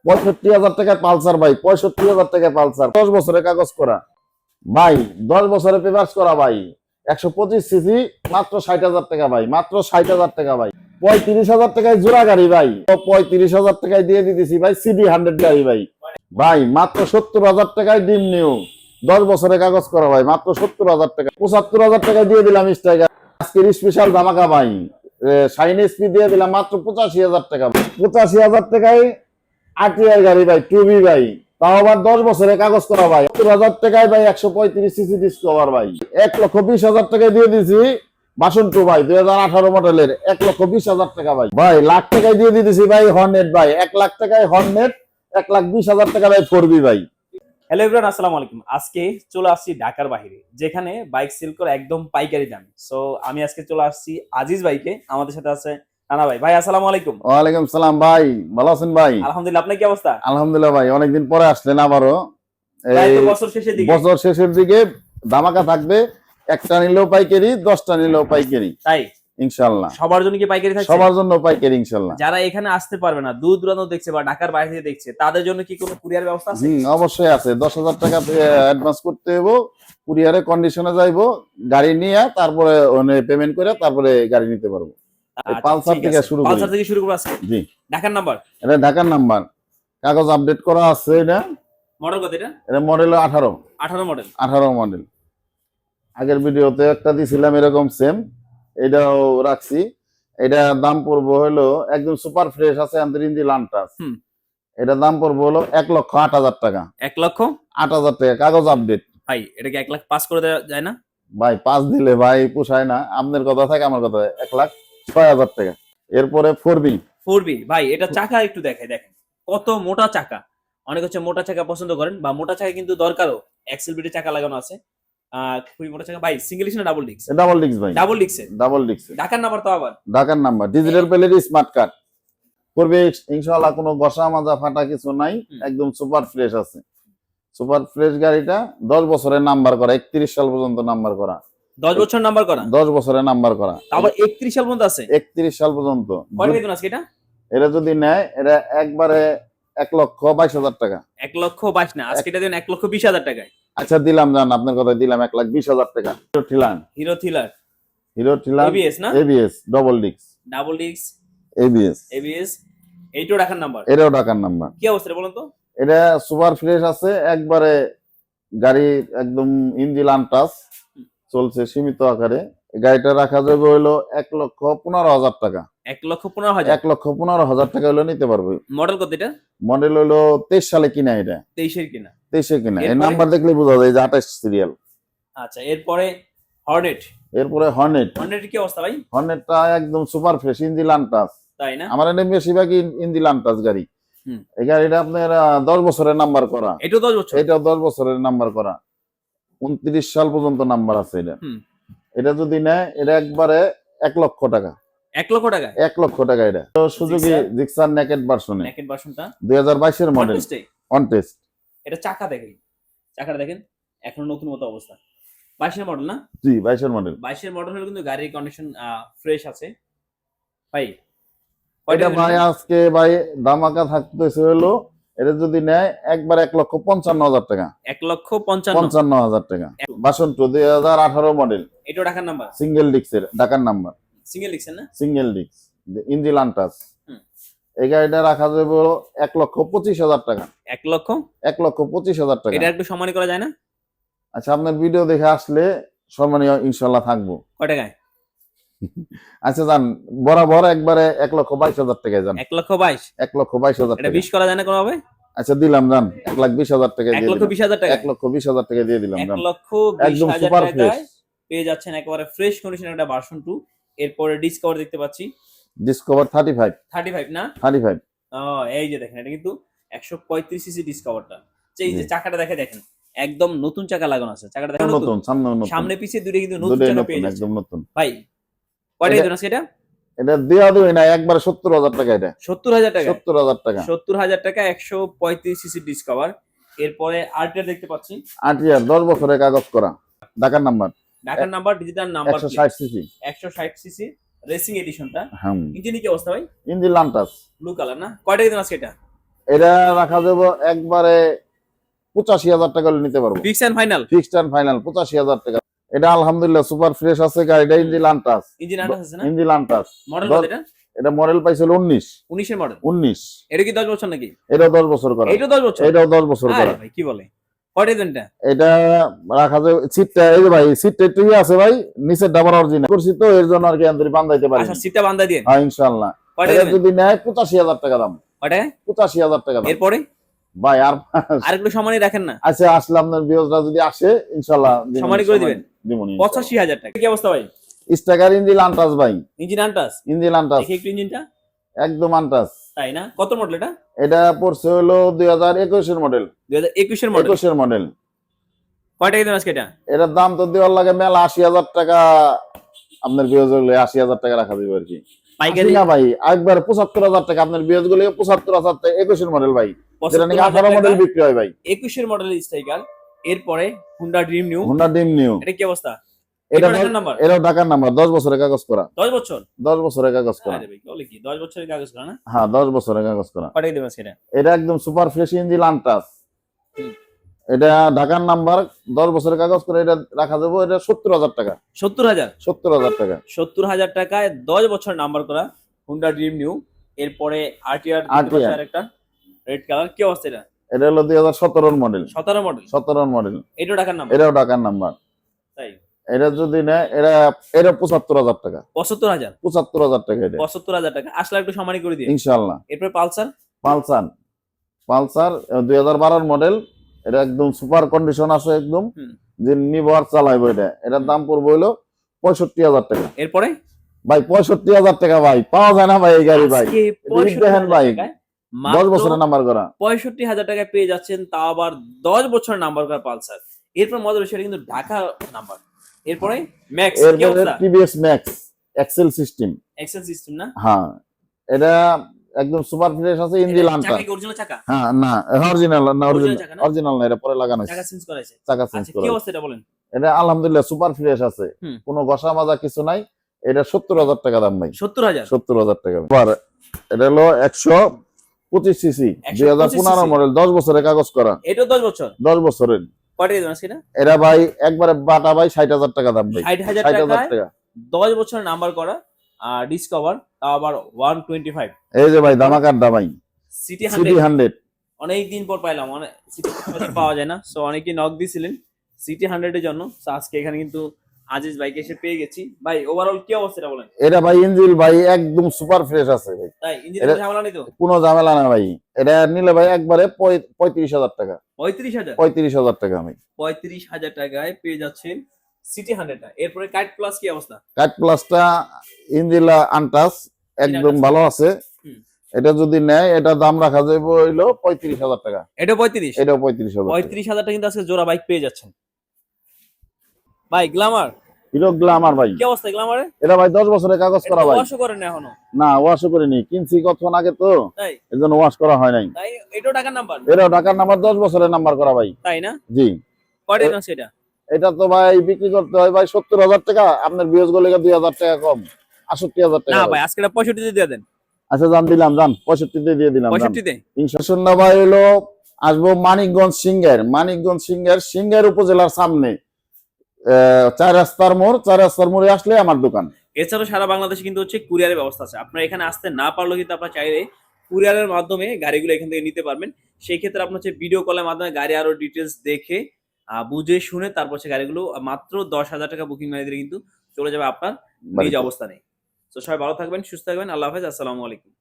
65,000 টাকায় পালসার ভাই, 65,000 টাকায় পালসার, 10 বছরের কাগজ করা ভাই, 10 বছরের পেপারস করা ভাই, 125 সিসি, মাত্র 60,000 টাকা ভাই, মাত্র 60,000 টাকা ভাই। 35,000 টাকায় জোড়া গাড়ি ভাই, 35,000 টাকায় দিয়ে দিতেছি ভাই সিডি 100 গাড়ি ভাই। ভাই মাত্র 70,000 টাকায় ডিম নিউ, 10 বছরের কাগজ করা ভাই, মাত্র 70,000 টাকা। 75,000 টাকায় দিয়ে দিলাম স্ট্রাইকার, আজকের স্পেশাল ধামাকা ভাই। শাইন এসপি দিয়ে দিলাম মাত্র 85,000 টাকা। 85,000 টাকায় আরটিআই গাড়ি ভাই, টুবি ভাই, তাও আবার 10 বছরের কাগজ করা ভাই। 70,000 টাকায় ভাই 135 সিসি ডিসকভার ভাই, 1,20,000 টাকায় দিয়ে দিছি বাসন টু ভাই, 2018 মডেলের, 1,20,000 টাকা ভাই। ভাই লাখ টাকায় দিয়ে দিতেছি ভাই হর্নেট ভাই, 1 লাখ টাকায় হর্নেট, 1,20,000 টাকা ভাই ফোরবি ভাই। হ্যালো এভরিওয়ান, আসসালামু আলাইকুম। আজকে চলে আসছি ঢাকার বাইরে, যেখানে বাইক সেল করে একদম পাইকারি দাম। সো আমি আজকে চলে আসছি আজিজ বাইকে। আমাদের সাথে আছে রানা ভাই। ভাই আসসালামু আলাইকুম। ওয়ালাইকুম সালাম ভাই, ভালো আছেন ভাই? আলহামদুলিল্লাহ, আপনার কি অবস্থা? আলহামদুলিল্লাহ ভাই, অনেকদিন পরে আসলেন আবারও। প্রায় এই তো বছর শেষের দিকে। বছর শেষের দিকে ধামাকা থাকবে, একটা নিলেও পাইকারি, 10টা নিলেও পাইকারি তাই ইনশাআল্লাহ। সবার জন্য কি পাইকারি থাকছে? সবার জন্য পাইকারি ইনশাআল্লাহ। যারা এখানে আসতে পারবে না, দূর দূরান্ত দেখছে বা ঢাকার বাইরে থেকে দেখছে, তাদের জন্য কি কোনো কুরিয়ার ব্যবস্থা আছে? অবশ্যই আছে। 10,000 টাকা অ্যাডভান্স করতে হইব, কুরিয়ারে কন্ডিশনে যাইবো, গাড়ি নিয়ে তারপরে পেমেন্ট করে তারপরে গাড়ি নিতে পারবো। পালসার থেকে শুরু করি। পালসার থেকে শুরু করব আজকে। জি, ঢাকার নাম্বার, এটা ঢাকার নাম্বার, কাগজ আপডেট করা আছে। এটা মডেল কত? এটা এটা মডেল 18 মডেল। 18 মডেল। আগের ভিডিওতে একটা দিছিলাম এরকম সেম, এটাও রাখছি। এটা দাম পড়বো হলো, একদম সুপার ফ্রেশ আছে ইঞ্জি লান্টাস। এটা দাম পড়বো হলো 1,08,000 টাকা। 1,08,000 টাকা কাগজ আপডেট। ভাই এটা কি 1 লাখ পাস করে দেওয়া যায় না? ভাই 5 দিলে ভাই পোষায় না, আপনার কথা থাকে আমার কথা, 1,06,000 টাকা। এরপরে ফোরবি ভাই, এটা চাকা একটু দেখেন কত মোটা চাকা। অনেক হচ্ছে মোটা চাকা পছন্দ করেন, বা মোটা চাকা কিন্তু দরকারও। এক্সেল বিডি চাকা লাগানো আছে, খুবই মোটা চাকা ভাই। সিঙ্গেল ডিস্ক না ডাবল ডিস্ক? ডাবল ডিস্ক ভাই, ডাবল ডিস্কে। Double disc. ঢাকার নাম্বার তো আবার ঢাকার নাম্বার, ডিজিটাল প্লেটের স্মার্ট কার্ড করবে ইনশাআল্লাহ। কোনো ঘষা মাজা ফাটা কিছু নাই, একদম সুপার ফ্রেশ আছে। সুপার ফ্রেশ গাড়িটা 10 বছরের নাম্বার করা, 31 সাল পর্যন্ত নাম্বার করা। 10 বছর নাম্বার করা, 10 বছরের নাম্বার করা, আবার 31 সাল পর্যন্ত আছে। 31 সাল পর্যন্ত। কয় বেতন আছে এটা? এটা যদি নেয়, এটা একবারে 1,22,000 টাকা। 1,22,000 না, আজকে এটা দেন 1,20,000 টাকায়। আচ্ছা দিলাম, জান আপনার কথা দিলাম 1,20,000 টাকা। হিরো থ্রিলার ABS না? ABS double disc, double disk ABS। এইটাও ঢাকার নাম্বার, এটাও ঢাকার নাম্বার। কি অবস্থা বলুন তো? এটা সুপার ফ্রেশ আছে একবারে, গাড়ি একদম ইঞ্জিন আনটাচ, চলছে সীমিত আকারে। গাড়িটা রাখা যাবে হইলো 1,15,000 টাকা। 1,15,000? 1,15,000 টাকা হইলো নিতে পারবে। মডেল কত এটা? মডেল হইলো 23 সালে কিনা, এটা 23 এর কিনা। 23 কিনা। এই নাম্বার দেখলে বোঝা যায় যে 28 সিরিয়াল। আচ্ছা, এরপরে হর্নেট। এরপরে হর্নেট কি অবস্থা ভাই? হর্নেটটা একদম সুপার ফ্রেশ, ইঞ্জিন আনটাচ। তাই না? আমার এনে বেশিরভাগই ইঞ্জিন আনটাচ গাড়ি। এই গাড়িটা আপনার 10 বছরের নাম্বার করা। এটাও 10 বছর? এটাও 10 বছরের নাম্বার করা, 29 সাল পর্যন্ত নাম্বার আছে এটা। এটা যদি নেয়, এটা একবারে 1 লক্ষ টাকা। 1 লক্ষ টাকা? 1 লক্ষ টাকা। এটা তো সুজুকি জিক্সার নেকেড ভার্সনে, নেকেড ভার্সনটা 2022 এর মডেল, অন টেস্ট। এটা চাকাটা দেখেন এখন নতুন মতো অবস্থা। 22 এর মডেল না? জি 22 এর মডেল। 22 এর মডেল হলো, কিন্তু গাড়ির কন্ডিশন ফ্রেশ আছে ভাই। এটা ভাই আজকে ভাই ধামাকা থাকতেছে হলো, এটা যদি নেয় একবার 1,55,000 টাকা। 1,55,000 টাকা। বাসন টু 2018 মডেল। এটাও ঢাকার নাম্বার, সিঙ্গেল ডিস্কের, ঢাকার নাম্বার। সিঙ্গেল ডিস্ক না? Single disc, engine untouch. এই গাড়িটা রাখা যাবে 1,25,000 টাকা। 1,25,000 টাকা। এটা একটু সম্মানী করা যায় না? আচ্ছা, আপনার ভিডিও দেখে আসলে সম্মানীয় ইনশাল্লাহ থাকবো। কয় টাকায়? আচ্ছা যান, বরাবর একবারে 1,22,000 টাকায় যান। 1,22,000? 1,22,000 এটা টাকা। 20 করা যায় না কোনোভাবে? আচ্ছা দিলাম, যান 1,20,000 টাকা দিয়ে দিলাম। 1,20,000 টাকা? 1,20,000 টাকা দিয়ে দিলাম, যান। 1,20,000 টাকায় পেয়ে যাচ্ছেন একেবারে ফ্রেশ কন্ডিশনের একটা ভার্সন 2। এরপরে ডিসকভার দেখতে পাচ্ছি। ডিসকভার 35 না? 35। এই যে দেখেন, এটা কিন্তু 135 সিসি ডিসকভারটা। এই যে চাকাটা দেখেন একদম নতুন চাকা লাগানো আছে। চাকাটা দেখেন নতুন, সামনে পিছে দুটো কিন্তু নতুন চাকা পেয়ে যাচ্ছে একদম নতুন ভাই। কয়টা দিন আছে এটা? এটা দেয়া দেবে না, একবারে 70,000 টাকা। এটা 70,000 টাকা? 70,000 টাকা। 70,000 টাকা 135 সিসি ডিসকভার। এরপরে আরটিআর দেখতে পাচ্ছি। আরটিআর 10 বছরের কাগজ করা, ঢাকার number, digital number, 160 cc. 160 cc racing এডিশনটা। হ্যাঁ। ইঞ্জিন কি অবস্থা ভাই? ইঞ্জিন লান্টাস, ব্লু কালার না? কয়টা দিন আছে এটা? এটা রাখা যাবে একবারে 85,000 টাকা হলে নিতে পারবো। Fix and final, fixed and final 85,000 টাকা। এটা আলহামদুলিল্লাহ সুপার ফ্রেশ আছে গাড়িটা, ইঞ্জিন আনটাচ। ইঞ্জিন আঠাশ আছে না? Engine untouch. মডেল কত এটা? এটা মডেল পাইছিল 19 19 এর মডেল। 19। এটা কি 10 বছর নাকি? এটাও 10 বছর করা। এটাও 10 বছর। এটাও 10 বছর আরে করা। ভাই কি বলে, কয়টা দেন এটা? এটা রাখা যাবে সিটটা, এই যে ভাই সিটটা একটু আছে ভাই, নিচের ডাবল অরিজিনাল করছি তো এর জন্য আর কি আন্তরিক বান্ধাইতে পারি। আচ্ছা সিটটা বান্ধা দিয়ে। হ্যাঁ ইনশাআল্লাহ। কয়টা এটা দেবেন? যদি নেয় 85,000 টাকা দাম। কয়টা? 85,000 টাকা দাম। এরপরে ভাই আর আরেকটু সম্মানই রাখেন না। আচ্ছা আসলে আপনার ভিউজরা যদি আসে ইনশাআল্লাহ সম্মানই করে দিবেন। দিমুনি 85,000 টাকা। কি অবস্থা ভাই? স্টাকার ইঞ্জিন আনটাচ ভাই। Engine untouch. ইঞ্জিন আনটাচ দেখি একটু ইঞ্জিনটা। একদম আনটাচ। তাই না? কত মডেল এটা? এটা পড়ছে হলো 2021 এর মডেল। 2021 এর মডেল। 21 এর মডেল। কয় টাকা দেন আজকে এটা? এটার দাম তো দেওয়ার লাগে মেলা 80,000 টাকা। আপনার বিয়োজ হলে 80,000 টাকা রাখা যাবে আর কি। পাইকারি না ভাই একবার 75,000 টাকা। আপনার বিয়োজ গুলো 75,000 টাকা। 21 এর মডেল ভাই, যেটা নাকি 18 মডেল বিক্রি হয় ভাই। 21 এর মডেল স্ট্রাইকার। এরপরে Honda dream new. Honda dream new. এটা কি অবস্থা? এটা ঢাকার নাম্বার। এটাও ঢাকার নাম্বার, 10 বছরের কাগজ করা। 10 বছর। 10 বছরের কাগজ করা। আরে ভাই বলে কি 10 বছরের কাগজ করা না? হ্যাঁ 10 বছরের কাগজ করা। কয় টাকা দেবেন আজকে এটা? এটা একদম সুপার ফ্রেশ ইঞ্জিন আনটাচ। হুম। এটা ঢাকার নাম্বার, 10 বছরের কাগজ করে। এটা রাখা যাবে এটা 70,000 টাকা। 70,000। 70,000 টাকা। 70,000 টাকায় 10 বছর নাম্বার করা হুন্ডা ড্রিম নিউ। এরপরে আরটিআর একটা রেড কালার। কি অবস্থা এটা? এটা হলো 2017 এর মডেল। 17 মডেল। 17 মডেল। এটাও ঢাকার নাম্বার। এটাও ঢাকার নাম্বার। তাই এটা যদি নেয় এটা 75,000 টাকা। 75,000। 75,000 টাকা এটা 75,000 টাকা। আসলে একটু সম্মানী করে দিন ইনশাআল্লাহ। এরপরে পালসার। Pulsar 2012 model. এটা একদম সুপার কন্ডিশন আছে একদম। হুম। যে নিব আর চালাইবো এটা। এটার দাম পড়বে হলো 65,000 টাকা। এরপরে ভাই 65,000 টাকা ভাই পাওয়া যায় না ভাই এই গাড়ি ভাই। আজকে দেখেন ভাই 10 10 বছরের নাম্বার করা। 65,000 টাকায় পেয়ে যাচ্ছেন, তাও আবার 10 বছরের নাম্বার করা পালসার। এরপর মজার বিষয় কিন্তু ঢাকা নাম্বার। এরপরে ম্যাক্স। কি এরপরে অবস্থা? TVS max excel system. Excel system না? হ্যাঁ এটা একদম সুপার ফ্রেশ আছে ইঞ্জিন আনটা। চাকা কি অরিজিনাল চাকা? হ্যাঁ না অরিজিনাল না, Original চাকা না? অরিজিনাল না, এটা পরে লাগানো চাকা হয়েছে। চেঞ্জ করাইছে। চাকা চেঞ্জ আচ্ছা করা কি হয়েছে। অবস্থা এটা বলেন? এটা আলহামদুলিল্লাহ সুপার ফ্রেশ আছে। হুম। কোনো ঘষা মাজা কিছু নাই। এটা 70,000 টাকা দাম ভাই। 70,000। 70,000 টাকা। আর এটা হলো 125 সিসি 2015 মডেল, 10 বছরের কাগজ করা। এটাও 10 বছর। 10 বছরের। কয় টাকা দেবেন আজকে এটা? এটা ভাই একবারে বাটা ভাই 60,000 টাকা দাম ভাই। 60,000 60,000 টাকায় টাকা। 10 বছর নাম্বার করা ডিসকভার, তাও আবার 125। এই যে ভাই ধামাকার দা ভাই সিটি সিটি 100 100। অনেক দিন পর পাইলাম। অনেক সিটি পাওয়া যায় না, সো অনেকেই নক দিছিলেন সিটি 100 এর জন্য। সো আজকে এখানে কিন্তু আজিজ ভাইকে এসে পেয়ে গেছি। ভাই ওভারঅল কি অবস্থা এটা বলেন? এটা ভাই ইঞ্জিন ভাই একদম সুপার ফ্রেশ আছে ভাই। তাই ইঞ্জিনের ঝামেলা নেই তো? কোনো ঝামেলা না ভাই। এটা নিলে ভাই একবারে 35,000 টাকা। 35,000। 35,000 টাকা আমি 35,000 টাকায় পেয়ে যাচ্ছেন সিটি 100টা। এরপরে কাইট প্লাস কি অবস্থা? কাট প্লাসটা ইঞ্জিন আনটাচ একদম ভালো আছে। হুম। এটা যদি নেয় এটা দাম রাখা যাবে হইলো 35,000 টাকা। এটা 35। এটাও 35,000 টাকা। 35,000 টাকা কিন্তু আজকে জোড়া বাইক পেয়ে যাচ্ছেন। ভাই গ্ল্যামার হিরো গ্ল্যামার ভাই। কি অবস্থা গ্ল্যামারে? এটা ভাই 10 বছরের কাগজ করা ভাই। ওয়াশও করেন না এখনো? না ওয়াশও করিনি, কিনছি কতক্ষণ আগে তো তাই এজন্য ওয়াশ করা হয় নাই। তাই এটাও টাকার নাম্বার? এটাও ঢাকার নাম্বার, 10 বছরের নাম্বার করা ভাই। তাই না? জি। কয় টাকা সেটা? এটা তো ভাই বিক্রি করতে হয় ভাই 70,000 টাকা। আপনার বিয়োজ গুলো 2,000 টাকা কম, 68,000 টাকা। না ভাই আজকে 65 দিয়ে দেন। আচ্ছা জান দিলাম, জান 65 দিয়ে দিলাম। 65 তে ইনশাআল্লাহ ভাই হলো আসবো মানিকগঞ্জ সিংহের। মানিকগঞ্জ সিংহের উপজেলার সামনে 4 রাস্তার মোড়। 4 রাস্তার মোড়ে আসলে আমার দোকান। এছাড়াও সারা বাংলাদেশে কিন্তু হচ্ছে কুরিয়ারের ব্যবস্থা আছে। আপনারা এখানে আসতে না পারলেও কিন্তু আপনারা চাইলে কুরিয়ারের মাধ্যমে গাড়িগুলো এখান থেকে নিতে পারবেন। সেই ক্ষেত্রে আপনার হচ্ছে ভিডিও কলের মাধ্যমে গাড়ি আরো ডিটেলস দেখে বুঝে শুনে তারপর হচ্ছে গাড়িগুলো মাত্র 10,000 টাকা বুকিং মারি দিলে কিন্তু চলে যাবে আপনার নিজ অবস্থানে। তো সবাই ভালো থাকবেন, সুস্থ থাকবেন। আল্লাহ হাফেজ, আসসালামু আলাইকুম।